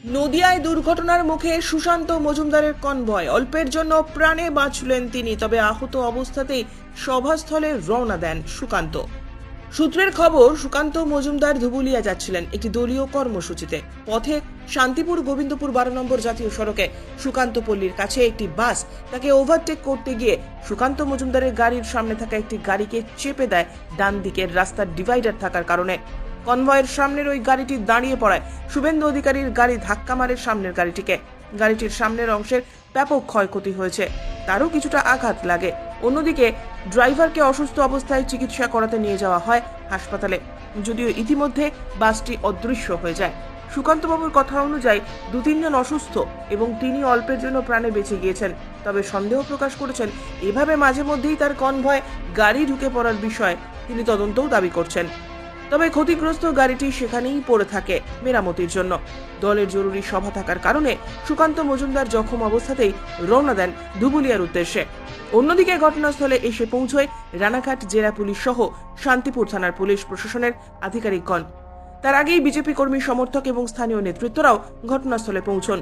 নদিয়ায় দুর্ঘটনার মুখে সুশান্ত মজুমদারের কনভয়। অল্পের জন্য প্রাণে বাঁচলেন তিনি, তবে আহত অবস্থাতেই সভাস্থলে রওনা দেন সুকান্ত। সূত্রের খবর, সুকান্ত মজুমদার ধুবুলিয়া যাচ্ছিলেন একটি দলীয় কর্মসূচিতে। পথে শান্তিপুর গোবিন্দপুর 12 নম্বর জাতীয় সড়কে সুকান্ত পল্লীর কাছে একটি বাস তাকে ওভারটেক করতে গিয়ে সুকান্ত মজুমদারের গাড়ির সামনে থাকা একটি গাড়িকে চেপে দেয় ডান দিকের রাস্তার ডিভাইডার থাকার কারণে। কনভয়ের সামনের ওই গাড়িটি দাঁড়িয়ে পড়ায় শুভেন্দু অধিকারীর গাড়ি ধাক্কা মারে সামনের গাড়িটিকে। গাড়িটির সামনের অংশের ব্যাপক ক্ষয়ক্ষতি হয়েছে, তারও কিছুটা আঘাত লাগে। অন্যদিকে ড্রাইভারকে অসুস্থ অবস্থায় চিকিৎসা করাতে নিয়ে যাওয়া হয় হাসপাতালে, যদিও ইতিমধ্যে বাসটি অদৃশ্য হয়ে যায়। সুকান্তবাবুর কথা অনুযায়ী 2-3 জন অসুস্থ এবং তিনি অল্পের জন্য প্রাণে বেঁচে গিয়েছেন। তবে সন্দেহ প্রকাশ করেছেন, এভাবে মাঝে মধ্যেই তার কনভয় গাড়ি ঢুকে পড়ার বিষয়ে তিনি তদন্তও দাবি করছেন। তবে ক্ষতিগ্রস্ত গাড়িটি সেখানেই পড়ে থাকে মেরামতির জন্য। দলের জরুরি সভা থাকার কারণে সুকান্ত মজুমদার জখম অবস্থাতেই রওনা দেন ধুবুলিয়ার উদ্দেশ্যে। অন্যদিকে ঘটনাস্থলে এসে পৌঁছয় রানাঘাট জেলা পুলিশ সহ শান্তিপুর থানার পুলিশ প্রশাসনের আধিকারিকগণ। তার আগেই বিজেপি কর্মী সমর্থক এবং স্থানীয় নেতৃত্বরাও ঘটনাস্থলে পৌঁছন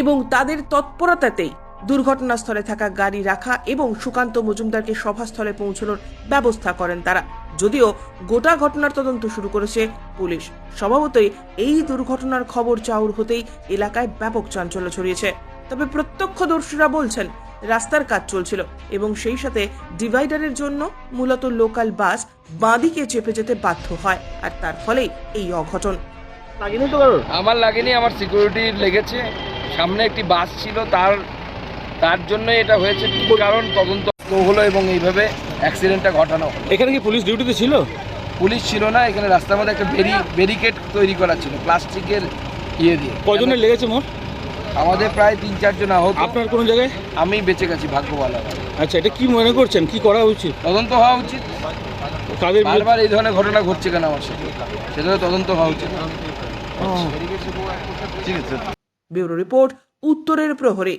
এবং তাদের তৎপরতাতেই দুর্ঘটনাস্থলে থাকা গাড়ি রাখা এবং সুকান্ত মজুমদারকে সভাস্থলে পৌঁছানোর ব্যবস্থা করেন তারা। যদিও গোটা ঘটনার তদন্ত শুরু করেছে পুলিশ। স্বভাবতই এই দুর্ঘটনার খবর চাউর হতেই এলাকায় ব্যাপক চাঞ্চল্য ছড়িয়েছে। তবে প্রত্যক্ষদর্শীরা বলছেন, রাস্তার কাজ চলছিল এবং সেই সাথে ডিভাইডারের জন্য মূলত লোকাল বাস বাঁদিকে চেপে যেতে বাধ্য হয়, আর তার ফলেই এই অঘটন। লাগেনি তো কারোর? আমার লাগেনি, আমার সিকিউরিটি লেগেছে। সামনে একটি বাস ছিল, তার জন্য এটা হয়েছে। কি কারণ তদন্ত হলো এবং এইভাবে অ্যাক্সিডেন্টটা ঘটানো হলো। এখানে কি পুলিশ ডিউটিতে ছিল? পুলিশ ছিল না, এখানে রাস্তার মধ্যে একটা ব্যারিকেড তৈরি করা ছিল প্লাস্টিকের দিয়ে। কজনের লেগেছে মোট? আমাদের প্রায় 3-4 জন আহত। আপনার কোন জায়গায়? আমি বেঁচে গেছি, ভাগ্যবালা। আচ্ছা, এটা কি মনে করছেন, কি করা উচিত? তদন্ত হওয়া উচিত। কাদের বারবার এই ধরনের ঘটনা ঘটছে কেন আমার সাথে, সেটা তদন্ত হওয়া উচিত। ব্যুরো রিপোর্ট, উত্তরের প্রহরী।